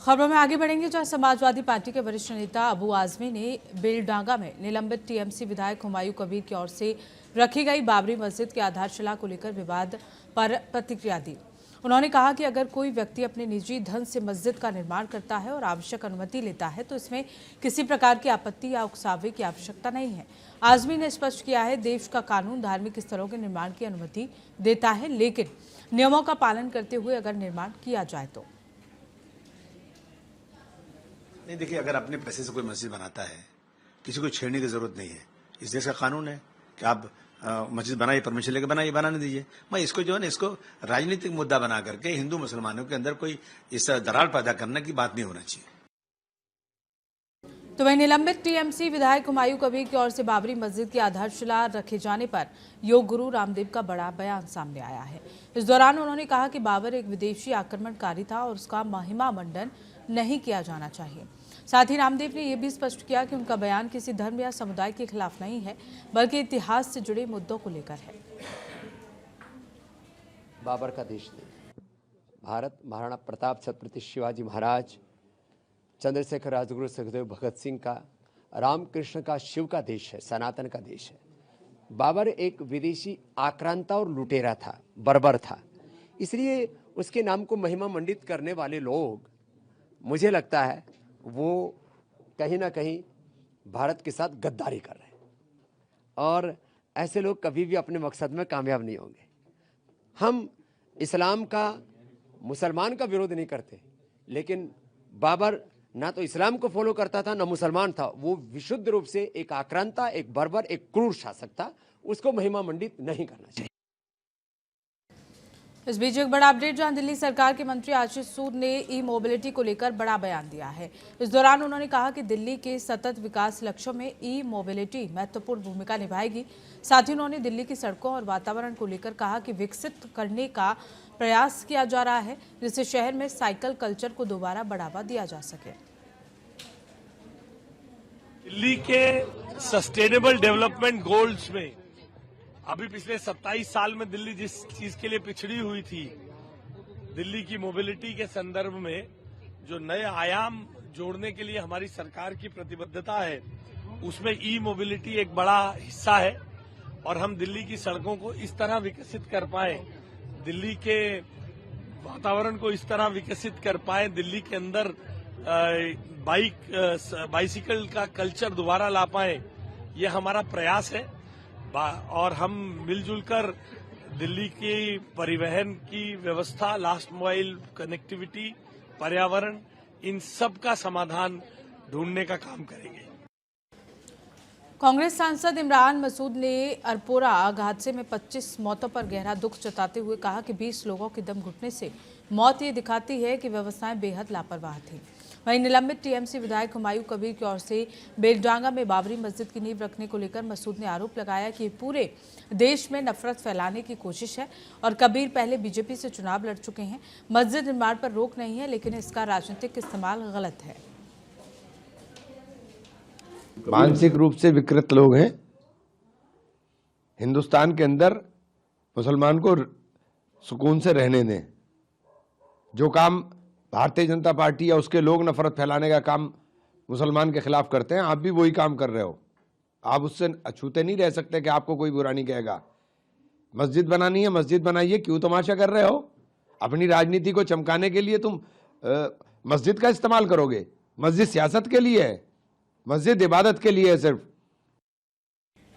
खबरों में आगे बढ़ेंगे, जहां समाजवादी पार्टी के वरिष्ठ नेता अबू आजमी ने बेलडांगा में निलंबित टीएमसी विधायक हुमायूं कबीर की ओर से रखी गई बाबरी मस्जिद की आधारशिला को लेकर विवाद पर प्रतिक्रिया दी। उन्होंने कहा कि अगर कोई व्यक्ति अपने निजी धन से मस्जिद का निर्माण करता है और आवश्यक अनुमति लेता है तो इसमें किसी प्रकार की आपत्ति या उकसावे की आवश्यकता नहीं है। आजमी ने स्पष्ट किया है, देश का कानून धार्मिक स्थलों के निर्माण की अनुमति देता है, लेकिन नियमों का पालन करते हुए अगर निर्माण किया जाए तो। नहीं, देखिए, अगर अपने पैसे से कोई मस्जिद बनाता है, किसी को छेड़ने की जरूरत नहीं है। इस देश का कानून है कि आप मस्जिद बनाइए, परमिशन लेकर बनाइए, बनाने दीजिए। मैं इसको जो है ना, इसको राजनीतिक मुद्दा बना करके हिंदू मुसलमानों के अंदर कोई इस दरार पैदा करने की बात नहीं होना चाहिए। तो वहीं निलंबित टीएमसी विधायक हुमायूं कबीर की ओर से बाबरी मस्जिद की आधारशिला रखे जाने पर योग गुरु रामदेव का बड़ा बयान सामने आया है। इस दौरान उन्होंने कहा कि बाबर एक विदेशी आक्रमणकारी था और उसका महिमा मंडन नहीं किया जाना चाहिए। साथ ही रामदेव ने यह भी स्पष्ट किया कि उनका बयान किसी धर्म या समुदाय के खिलाफ नहीं है, बल्कि इतिहास से जुड़े मुद्दों को लेकर है। बाबर का देश नहीं, भारत महाराणा प्रताप छत्रपति शिवाजी महाराज, चंद्रशेखर राजगुरु, सुखदेव, भगत सिंह का, रामकृष्ण का, शिव का देश है, सनातन का देश है। बाबर एक विदेशी आक्रांता और लुटेरा था, बर्बर था। इसलिए उसके नाम को महिमा मंडित करने वाले लोग, मुझे लगता है वो कहीं ना कहीं भारत के साथ गद्दारी कर रहे हैं, और ऐसे लोग कभी भी अपने मकसद में कामयाब नहीं होंगे। हम इस्लाम का, मुसलमान का विरोध नहीं करते, लेकिन बाबर ना तो इस्लाम को फॉलो करता था, ना मुसलमान था। वो विशुद्ध रूप से एक आक्रांता, एक बर्बर, एक क्रूर शासक था। उसको महिमा मंडित नहीं करना चाहिए। इस बीच एक बड़ा अपडेट, जहां दिल्ली सरकार के मंत्री आशीष सूद ने ई मोबिलिटी को लेकर बड़ा बयान दिया है। इस दौरान उन्होंने कहा कि दिल्ली के सतत विकास लक्ष्यों में ई मोबिलिटी महत्वपूर्ण भूमिका निभाएगी। साथ ही उन्होंने दिल्ली की सड़कों और वातावरण को लेकर कहा कि विकसित करने का प्रयास किया जा रहा है, जिससे शहर में साइकिल कल्चर को दोबारा बढ़ावा दिया जा सके। दिल्ली के सस्टेनेबल डेवलपमेंट गोल्स में अभी पिछले 27 साल में दिल्ली जिस चीज के लिए पिछड़ी हुई थी, दिल्ली की मोबिलिटी के संदर्भ में जो नए आयाम जोड़ने के लिए हमारी सरकार की प्रतिबद्धता है, उसमें ई मोबिलिटी एक बड़ा हिस्सा है। और हम दिल्ली की सड़कों को इस तरह विकसित कर पाए, दिल्ली के वातावरण को इस तरह विकसित कर पाए, दिल्ली के अंदर बाइसिकल का कल्चर दोबारा ला पाए, ये हमारा प्रयास है। और हम मिलजुल कर दिल्ली की परिवहन की व्यवस्था, लास्ट माइल कनेक्टिविटी, पर्यावरण, इन सब का समाधान ढूंढने का काम करेंगे। कांग्रेस सांसद इमरान मसूद ने अरपोरा आग हादसे में 25 मौतों पर गहरा दुख जताते हुए कहा कि 20 लोगों के दम घुटने से मौत ये दिखाती है कि व्यवस्थाएं बेहद लापरवाह थी। वहीं निलंबित टीएमसी विधायक हुमायूं कबीर की ओर से बेलडांगा में बाबरी मस्जिद की नींव रखने को लेकर मसूद ने आरोप लगाया कि पूरे देश में नफरत फैलाने की कोशिश है और कबीर पहले बीजेपी से चुनाव लड़ चुके हैं। मस्जिद निर्माण पर रोक नहीं है, लेकिन इसका राजनीतिक इस्तेमाल गलत है। मानसिक रूप से विकृत लोग हैं। हिंदुस्तान के अंदर मुसलमान को सुकून से रहने दें। जो काम भारतीय जनता पार्टी या उसके लोग नफरत फैलाने का काम मुसलमान के खिलाफ करते हैं, आप भी वही काम कर रहे हो। आप उससे अछूते नहीं रह सकते कि आपको कोई बुरा नहीं कहेगा। मस्जिद बनानी है, मस्जिद बनाइए, क्यों तमाशा कर रहे हो? अपनी राजनीति को चमकाने के लिए तुम मस्जिद का इस्तेमाल करोगे। मस्जिद सियासत के लिए है, मस्जिद इबादत के लिए है सिर्फ।